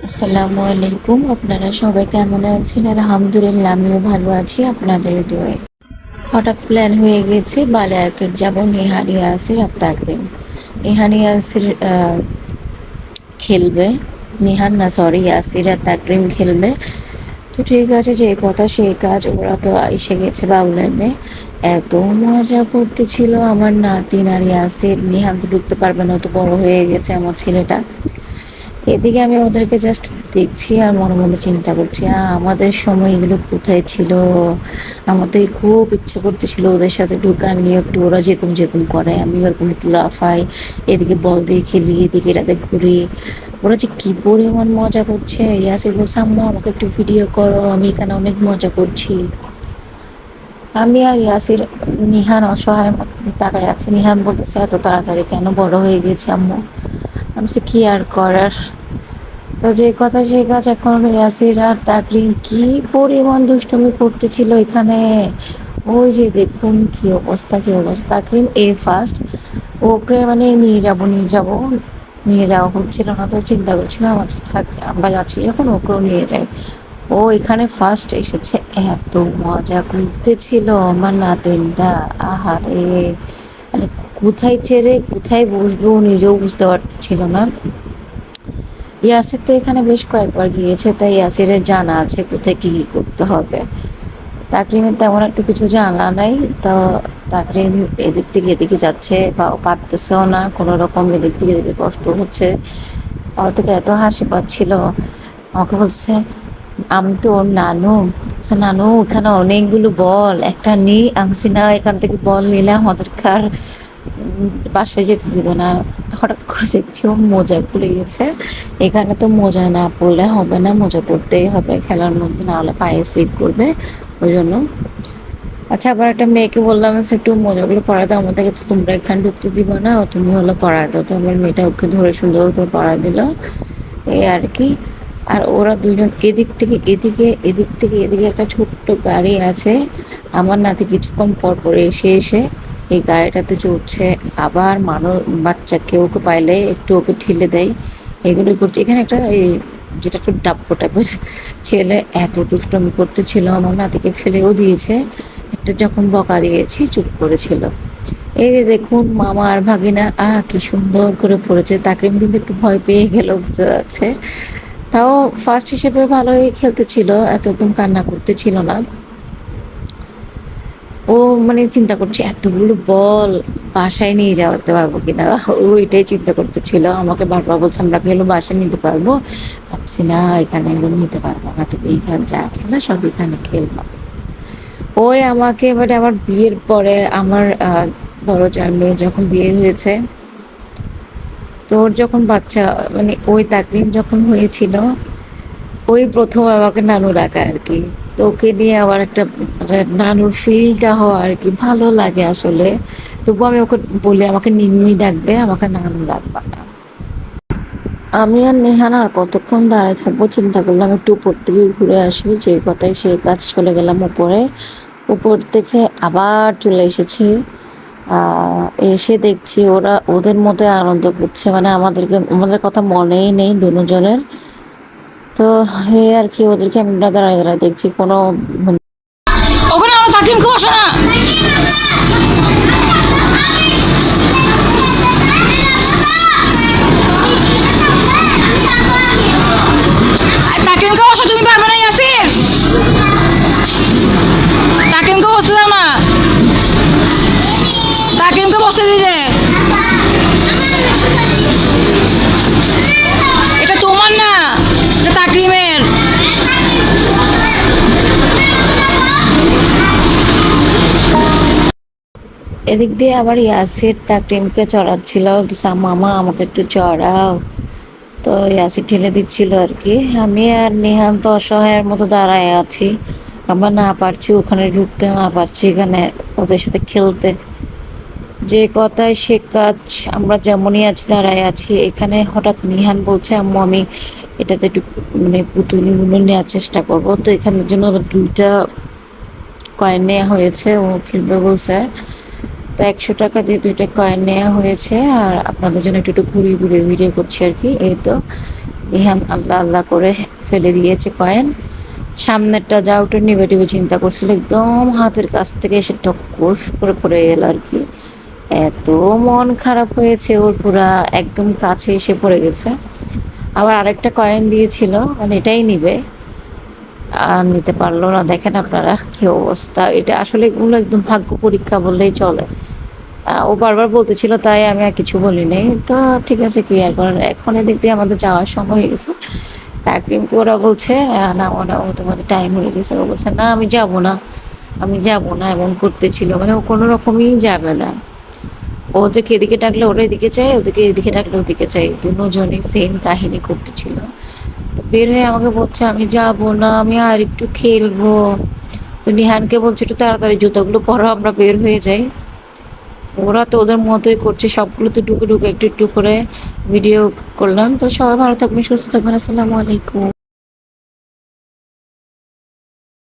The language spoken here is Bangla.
আসসালামু আলাইকুম। আপনারা সবাই কেমন আছেন? আলহামদুলিল্লাহ আমিও ভালো আছি আপনাদের দোয়ায়। হঠাৎ প্ল্যান হয়ে গেছে বালে আর্কেড যাব, নেহান ইয়াসির আর তাকরিম। নেহান ইয়াসির খেলবে, নিহান না সরি ইয়াসির আর তাকরিম খেলবে। তো ঠিক আছে, যে কথা সেই কাজ, ওরা তো এসে গেছে বাউল্যান্ডে। এত মজা করতেছিল আমার নাতিন আর ইয়াসির। নিহান তো ঢুকতে পারবে না, তো বড় হয়ে গেছে আমার ছেলেটা। এদিকে আমি ওদেরকে জাস্ট দেখছি আর মনে মনে চিন্তা করছি, আমাদের সময় এগুলো কোথায় ছিল। আমার তো খুব ইচ্ছে করতেছিল ওদের সাথে ঢুকে আমি একটু, ওরা যেরকম যেরকম করে আমি ওরকম একটু লাফাই, এদিকে বল দিয়ে খেলি, এদিকে এটাতে ঘুরি। ওরা যে কি পরিমাণ মজা করছে। ইয়াসির বলছে আম্মু আমাকে একটু ভিডিও করো, আমি এখানে অনেক মজা করছি। আমি আর ইয়াসির, নিহান অসহায় মধ্যে তাকায় আছে। নিহান বলতেছে এত তাড়াতাড়ি কেন বড় হয়ে গেছে আম্মু। আমি বলছি, কি আর করার। তো যে কথা সেই কাজ, এখন ইয়াসির আর তাকরিম কি পরিমাণ দুষ্টুমি করতেছিল এখানে। ওই যে দেখুন কি অবস্থা, কি অবস্থা। তাকরিম ফার্স্ট, ওকে মানে নিয়ে যাওয়া হচ্ছিল না, তো চিন্তা করছিলাম আচ্ছা থাক, আমরা যাচ্ছি যখন ওকেও নিয়ে যাই। ও এখানে ফার্স্ট এসেছে, এত মজা করতেছিল আমার নাতিনটা। আহারে, মানে কোথায় ছেড়ে কোথায় বসবো নিজেও বুঝতে পারতেছিল না। ইয়াসির তো এখানে বেশ কয়েকবার গিয়েছে, তাই ইয়াসিরের জানা আছে কোথায় কী কী করতে হবে। তাকরিমের তেমন একটু কিছু জানা নাই। তো তাকরিম এদিক থেকে এদিকে যাচ্ছে, বা পারতেছেও না কোনো রকম, এদিক থেকে এদিকে কষ্ট হচ্ছে। আমার থেকে এত হাসি পাচ্ছিল। আমাকে বলছে আমি তো ওর নানু। নানু এখানে অনেকগুলো বল, একটা নি আমি না, এখান থেকে বল নিলে আমাদেরকে আর বাসায় যেতে দিব না। হঠাৎ করে দেখছি ও মোজা খুলে গেছে। এখানে তো মোজা না পরলে হবে না, মোজা পরতেই হবে খেলার মধ্যে, না হলে পায়ে স্লিপ করবে। ওই জন্য আচ্ছা, আবার একটা মেয়েকে বললাম সে একটু মোজাগুলো পরায় দাও, আমাদেরকে তো তোমরা এখানে ঢুকতে দিব না, তুমি হলো পরায় দাও। তো আমার মেয়েটা ওকে ধরে সুন্দর করে পরায় দিল, এই আর কি। আর ওরা দুজন এদিক থেকে এদিকে, এদিক থেকে এদিকে একটা ছোট্ট গাড়ি আছে। আমার নাতি কিছুক্ষণ পর পর এসে এসে এই গাড়িটাতে চড়ছে। আবার মানুষ বাচ্চাকে ওকে পাইলে একটু ওকে ঠেলে দেয়, এগুলোই করছে এখানে। একটা এই যেটা একটু ডাব্বো টাইপের ছেলে, এত দুষ্টমি করতেছিল, আমার নাতিকে ফেলেও দিয়েছে। একটা যখন বকা দিয়েছি চুপ করেছিল। এই যে দেখুন মামা আর ভাগিনা কি সুন্দর করে পড়েছে। তাকরিম কিন্তু একটু ভয় পেয়ে গেল বোঝা যাচ্ছে। তাও ফার্স্ট হিসেবে ভালোই খেলতেছিল, এত একদম কান্না করতেছিল না। ও মানে চিন্তা করছে এতগুলো বল বাসায় নিয়ে যাওয়াতে পারবো কিনা, ও এটাই চিন্তা করতেছিল। আমাকে বারবার বলছে আমরা কি এগুলো বাসায় নিতে পারবো। ভাবছি না, এখানে এগুলো নিতে পারবো না, তুমি এখানে যা খেলা সব এখানে খেলবা। ওই আমাকে এবারে আমার বিয়ের পরে আমার বড় যার মেয়ে যখন বিয়ে হয়েছে, তোর যখন বাচ্চা মানে ওই তাকরিম যখন হয়েছিল, ওই প্রথম আমাকে নানু ডাকা আর কি। তো ওকে নিয়ে আবার একটা মানে নানুর ফিলটা হওয়া আর কি, ভালো লাগে আসলে। তবু আমি ওকে বলি আমাকে নিন্নি ডাকবে, আমাকে নানু ডাকবা না। আমি আর নেহানা আর কতক্ষণ দাঁড়ায় থাকবো, চিন্তা করলাম একটু উপর থেকে ঘুরে আসি, যে কথায় সেই কাজ চলে গেলাম উপরে। উপর থেকে আবার চলে এসেছি। এসে দেখছি ওরা ওদের মধ্যে আনন্দ করছে, মানে আমাদের কথা মনেই নেই দুজনের। তো এই আর কি, ওদেরকে আমরা দাঁড়ায় দাঁড়ায় দেখছি কোনো ওখানে আমরা তাকরিম খুব আসো না। তাকরিমকে বসো, তুমি পারবে না ইয়াসির। তাকরিমকে বসতে দাও না, তাকরিমকে বসতে দিতে। এটা তোমার না, এটা তাকরিমের। এদিক দিয়ে আবার ইয়াসির তাকরিমকে চড়াচ্ছিল, মামা আমাকে একটু চড়াও। তো ইয়াসির ঠেলে দিচ্ছিল আর কি। আমি আর নেহান তো অসহায়ের মতো দাঁড়ায় আছি, আমরা না পারছি ওখানে ঢুকতে, না পারছি এখানে ওদের সাথে খেলতে। যে কথায় সে কাজ, আমরা যেমনই আছি দাঁড়ায় আছি এখানে। হঠাৎ নিহান বলছে আম্মু আমি এটাতে একটু মানে পুতুলগুলো নেওয়ার চেষ্টা করবো। তো এখানের জন্য আবার 2টা কয়েন নেওয়া হয়েছে, ও খেলবে বলছে। তো 100 টাকা দিয়ে 2টা কয়েন নেওয়া হয়েছে। আর আপনাদের জন্য একটু একটু ঘুরিয়ে ঘুরিয়ে ভিডিও করছি আর কি। এই তো রিহান আল্লাহ আল্লাহ করে ফেলে দিয়েছে কয়েন। সামনেরটা যা ওটা নেগেটিভ চিন্তা করছিল, একদম হাতের কাছ থেকে এসে টক্কর করে পড়ে গেল আর কি। এত মন খারাপ হয়েছে ওর, পুরা একদম কাছে এসে পড়ে গেছে। আবার আরেকটা কয়েন দিয়েছিল, মানে এটাই নিবে, আর নিতে পারলো না। দেখেন আপনারা কি অবস্থা। এটা আসলে এগুলো একদম ভাগ্য পরীক্ষা বললেই চলে। ও বারবার বলতেছিল, তাই আমি আর কিছু বলি নাই। তো ঠিক আছে, কি আর করার। এখন এদিক দিয়ে আমাদের যাওয়ার সময় হয়ে গেছে। তাকরিমকে ওরা বলছে না ওরা, ও তোমাদের টাইম হয়ে গেছে। ও বলছে না আমি যাব না, আমি যাব না, এমন করতেছিল। মানে ও কোনো রকমই যাবে না। ওদেরকে এদিকে ডাকলে ওরা এদিকে চায়, ওদেরকে এদিকে ডাকলে ওদিকে চাই, দুজনই সেম কাহিনী করতেছিল। তো বের হয়ে আমাকে বলছে আমি যাব না, আমি আর একটু খেলবো। তো নিহানকে বলছে একটু তাড়াতাড়ি জুতোগুলো পরো, আমরা বের হয়ে যাই। ওরা তো ওদের মতোই করছে, সবগুলোতে ঢুকে ঢুকে একটু একটু করে ভিডিও করলাম। তো সবাই ভালো থাকবেন, সুস্থ থাকবেন, আসসালামু আলাইকুম।